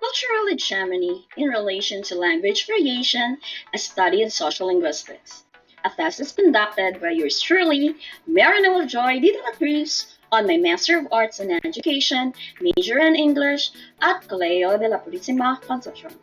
Cultural hegemony in relation to language variation, a study in social linguistics. A thesis conducted by yours truly, Marinella Joy de la Cruz, on my Master of Arts in Education, major in English, at Colegio de la Purisima, Concepcion.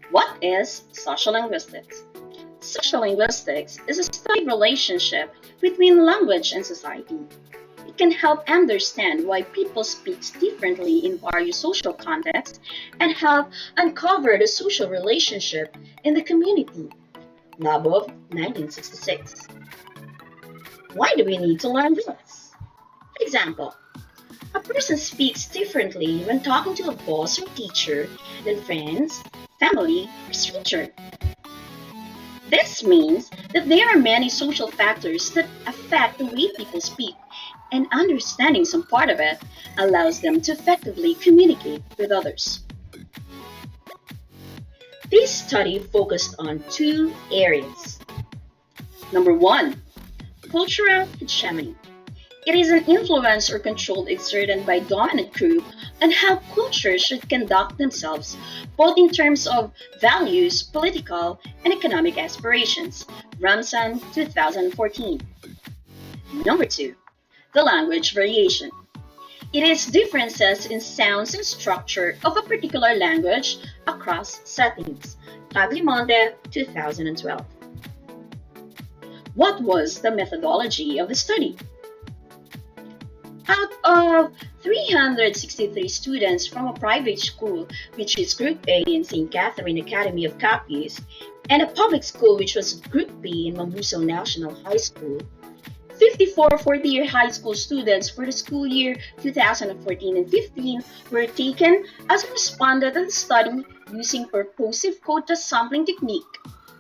What is sociolinguistics? Sociolinguistics is a study of relationship between language and society. It can help understand why people speak differently in various social contexts and help uncover the social relationship in the community. Labov, 1966. Why do we need to learn this? For example, a person speaks differently when talking to a boss or teacher than friends, family, or stranger. This means that there are many social factors that affect the way people speak, and understanding some part of it allows them to effectively communicate with others. This study focused on two areas. Number one, cultural hegemony. It is an influence or control exerted by dominant group on how cultures should conduct themselves, both in terms of values, political, and economic aspirations. Ramson, 2014. Number two, the language variation. It is differences in sounds and structure of a particular language across settings. Taglimonte, 2012. What was the methodology of the study? Out of 363 students from a private school, which is Group A in St. Catherine Academy of Capiz, and a public school, which was Group B in Mamuso National High School, 54 fourth-year high school students for the school year 2014 and 15 were taken as a respondent of the study using purposive quota sampling technique.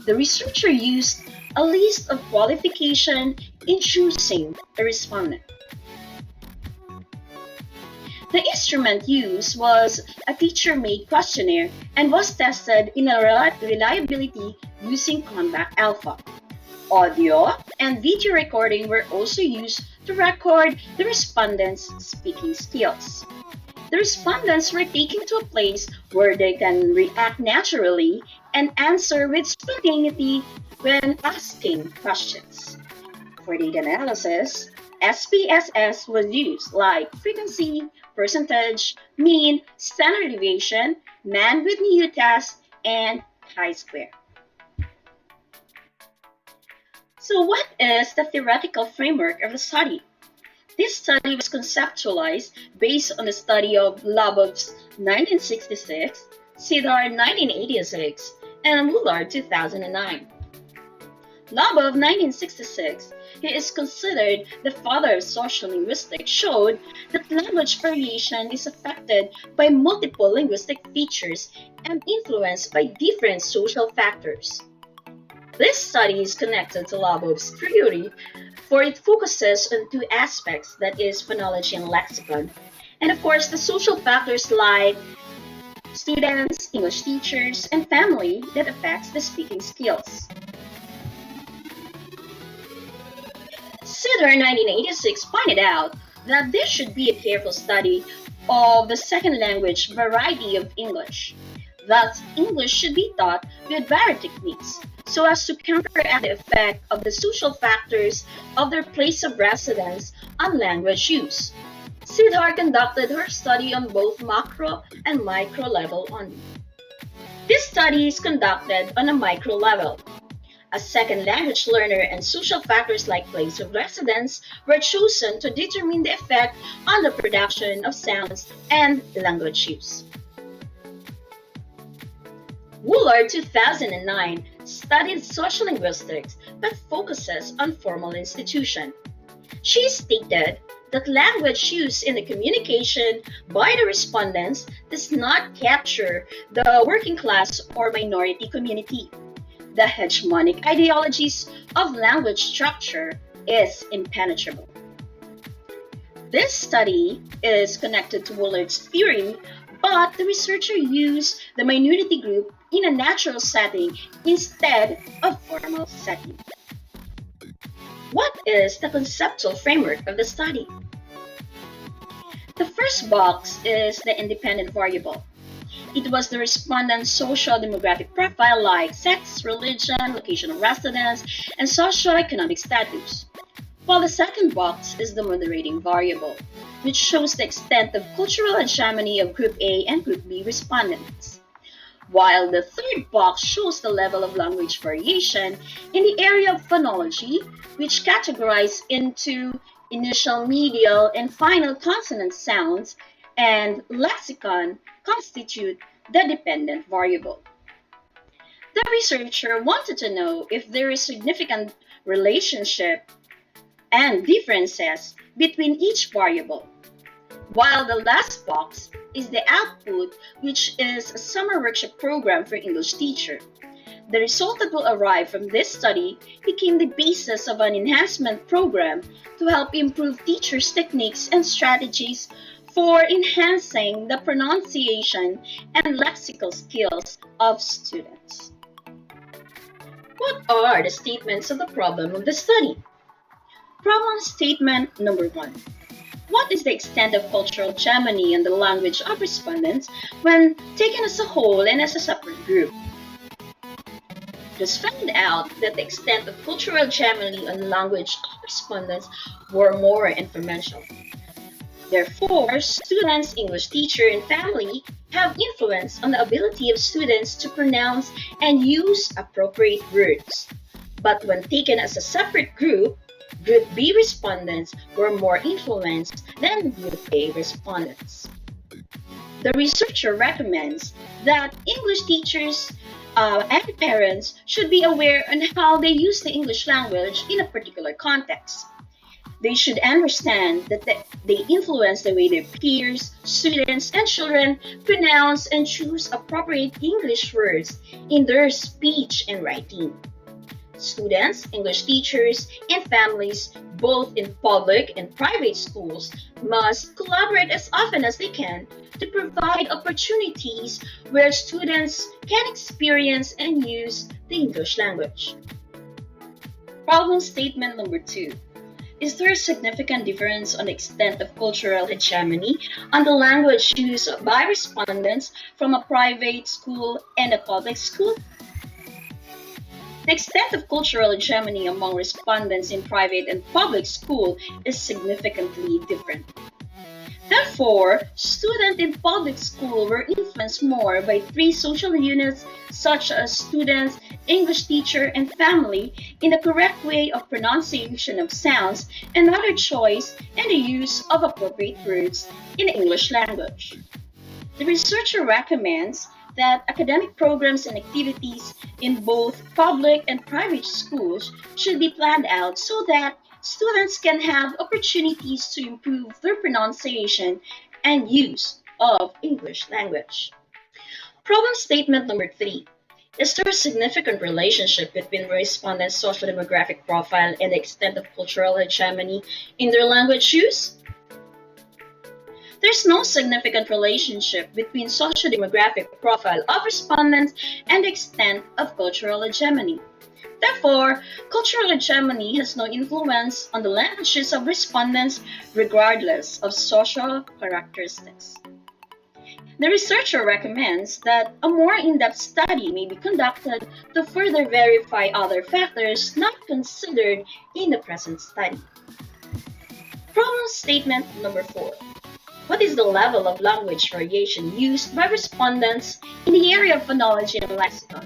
The researcher used a list of qualification in choosing a respondent. The instrument used was a teacher-made questionnaire and was tested in a reliability using Convac Alpha. Audio and video recording were also used to record the respondents' speaking skills. The respondents were taken to a place where they can react naturally and answer with spontaneity when asking questions. For data analysis, SPSS was used like frequency, percentage, mean, standard deviation, man with new test, and chi-square. So what is the theoretical framework of the study? This study was conceptualized based on the study of Labov's 1966, Sidar 1986, and Woolard 2009. Labov 1966, he is considered the father of social linguistics, showed that language variation is affected by multiple linguistic features and influenced by different social factors. This study is connected to Labov's theory, for it focuses on two aspects, that is phonology and lexicon, and of course the social factors like students, English teachers, and family that affects the speaking skills. Sidor 1986 pointed out that there should be a careful study of the second language variety of English. Thus, English should be taught with varied techniques so as to counteract the effect of the social factors of their place of residence on language use. Sidhar conducted her study on both macro and micro level only. This study is conducted on a micro level. A second language learner and social factors like place of residence were chosen to determine the effect on the production of sounds and language use. Woolard 2009 studied sociolinguistics but focuses on formal institution. She stated that language used in the communication by the respondents does not capture the working class or minority community. The hegemonic ideologies of language structure is impenetrable. This study is connected to Woolard's theory, but the researcher used the minority group in a natural setting instead of formal setting. What is the conceptual framework of the study? The first box is the independent variable. It was the respondent's social demographic profile like sex, religion, location of residence, and socioeconomic status. While the second box is the moderating variable, which shows the extent of cultural hegemony of Group A and Group B respondents. While the third box shows the level of language variation in the area of phonology, which categorized into initial, medial, and final consonant sounds, and lexicon constitute the dependent variable. The researcher wanted to know if there is significant relationship and differences between each variable. While the last box is the output, which is a summer workshop program for English teacher. The result that will arrive from this study became the basis of an enhancement program to help improve teachers' techniques and strategies for enhancing the pronunciation and lexical skills of students. What are the statements of the problem of the study? Problem statement number 1. What is the extent of cultural hegemony in the language of respondents when taken as a whole and as a separate group? It was found out that the extent of cultural hegemony on the language of respondents were more influential. Therefore, students, English teacher, and family have influence on the ability of students to pronounce and use appropriate words. But when taken as a separate group, Group B respondents were more influenced than Group A respondents. The researcher recommends that English teachers and parents should be aware on how they use the English language in a particular context. They should understand that they influence the way their peers, students, and children pronounce and choose appropriate English words in their speech and writing. Students, English teachers, and families, both in public and private schools, must collaborate as often as they can to provide opportunities where students can experience and use the English language. Problem statement number 2. Is there a significant difference on the extent of cultural hegemony on the language used by respondents from a private school and a public school? The extent of cultural hegemony among respondents in private and public school is significantly different. Therefore, students in public school were influenced more by 3 social units such as students, English teacher, and family in the correct way of pronunciation of sounds, another choice, and the use of appropriate words in the English language. The researcher recommends that academic programs and activities in both public and private schools should be planned out so that students can have opportunities to improve their pronunciation and use of English language. Problem statement number 3. Is there a significant relationship between respondents' social demographic profile and the extent of cultural hegemony in their language use? There's no significant relationship between socio-demographic profile of respondents and the extent of cultural hegemony. Therefore, cultural hegemony has no influence on the languages of respondents regardless of social characteristics. The researcher recommends that a more in-depth study may be conducted to further verify other factors not considered in the present study. Problem statement number 4. What is the level of language variation used by respondents in the area of phonology and lexicon?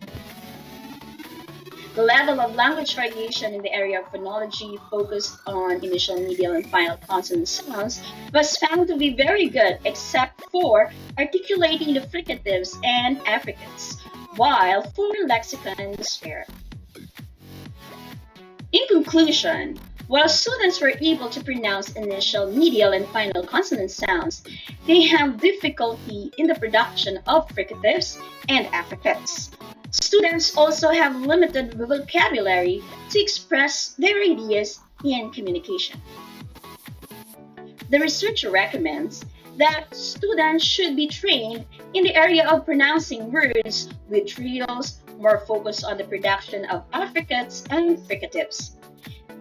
The level of language variation in the area of phonology focused on initial, medial, and final consonant sounds was found to be very good except for articulating the fricatives and affricates, while for lexicon was fair. In conclusion, while students were able to pronounce initial, medial, and final consonant sounds, they have difficulty in the production of fricatives and affricates. Students also have limited vocabulary to express their ideas in communication. The researcher recommends that students should be trained in the area of pronouncing words with trios, more focused on the production of affricates and fricatives.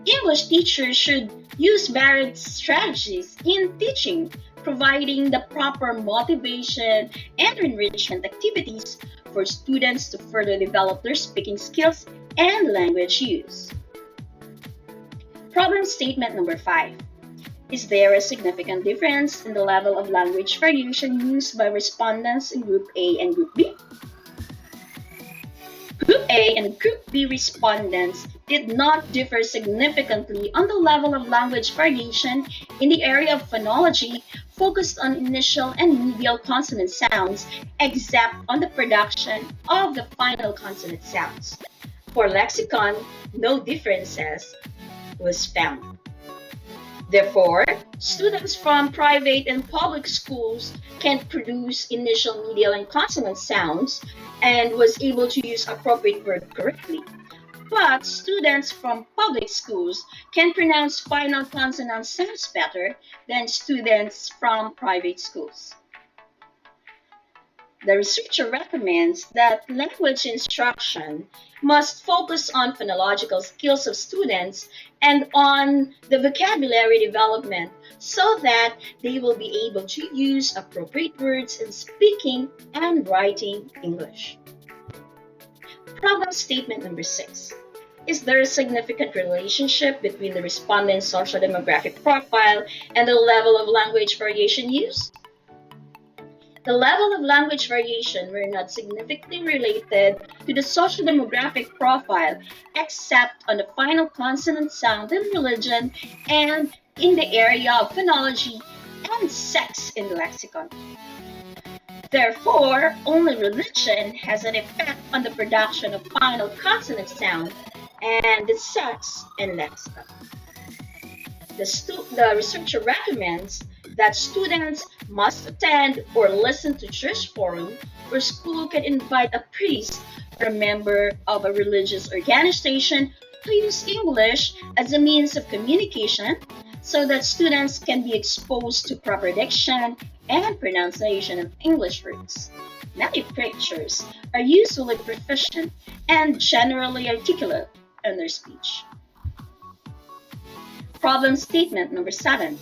English teachers should use varied strategies in teaching providing the proper motivation and enrichment activities for students to further develop their speaking skills and language use. Problem statement number 5. Is there a significant difference in the level of language variation used by respondents in Group A and Group B? Group A and Group B respondents did not differ significantly on the level of language variation in the area of phonology focused on initial and medial consonant sounds, except on the production of the final consonant sounds. For lexicon, no differences was found. Therefore, students from private and public schools can produce initial, medial, and consonant sounds and was able to use appropriate word correctly. But students from public schools can pronounce final consonant sounds better than students from private schools. The researcher recommends that language instruction must focus on phonological skills of students and on the vocabulary development so that they will be able to use appropriate words in speaking and writing English. Problem statement number 6. Is there a significant relationship between the respondent's social demographic profile and the level of language variation used? The level of language variation were not significantly related to the social demographic profile except on the final consonant sound in religion and in the area of phonology and sex in the lexicon. Therefore, only religion has an effect on the production of final consonant sound and the sex in lexicon. The researcher recommends that students must attend or listen to church forum where school can invite a priest or a member of a religious organization to use English as a means of communication so that students can be exposed to proper diction and pronunciation of English words. Native preachers are usually proficient and generally articulate in their speech. Problem statement number 7.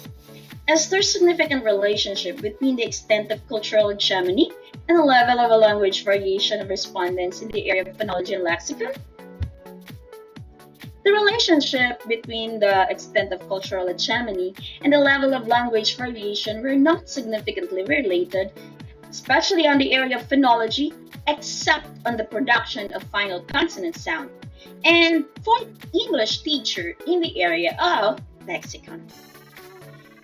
Is there a significant relationship between the extent of cultural hegemony and the level of a language variation of respondents in the area of phonology and lexicon? The relationship between the extent of cultural hegemony and the level of language variation were not significantly related, especially on the area of phonology, except on the production of final consonant sound, and for English teacher in the area of lexicon.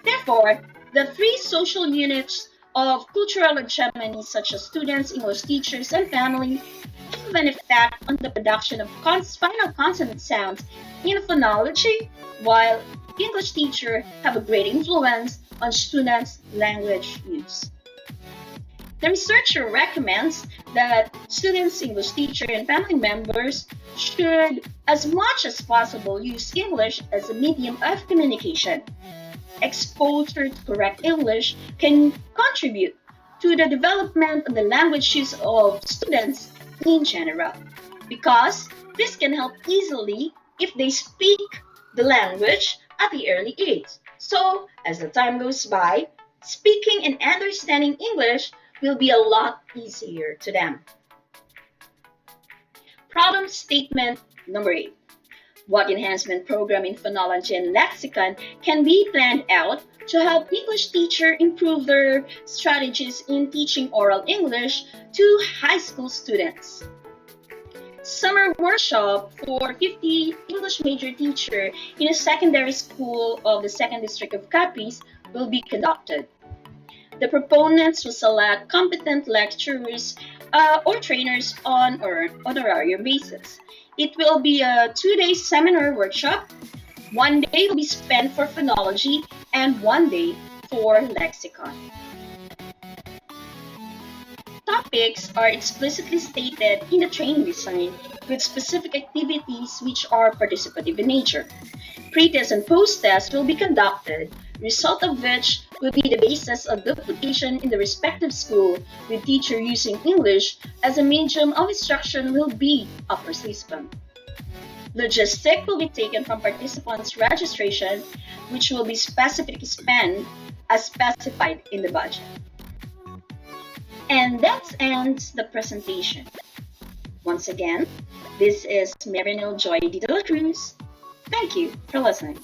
Therefore, the 3 social units of cultural hegemony, such as students, English teachers, and family, have an effect on the production of final consonant sounds in phonology, while English teachers have a great influence on students' language use. The researcher recommends that students, English teacher, and family members should, as much as possible, use English as a medium of communication. Exposure to correct English can contribute to the development of the language use of students in general, because this can help easily if they speak the language at the early age. So, as the time goes by, speaking and understanding English will be a lot easier to them. Problem statement number 8. What enhancement program in phonology and lexicon can be planned out to help English teachers improve their strategies in teaching oral English to high school students? Summer workshop for 50 English major teachers in a secondary school of the 2nd District of Capiz will be conducted. The proponents will select competent lecturers or trainers on an honorarium basis. It will be a 2-day seminar workshop. 1 day will be spent for phonology and 1 day for lexicon. Topics are explicitly stated in the training design with specific activities which are participative in nature. Pre-test and post-test will be conducted, result of which will be the basis of duplication in the respective school, with teacher using English as a medium of instruction will be a participant. Logistic will be taken from participants' registration, which will be specifically spent as specified in the budget. And that ends the presentation. Once again, this is Marinel Joy de la Cruz. Thank you for listening.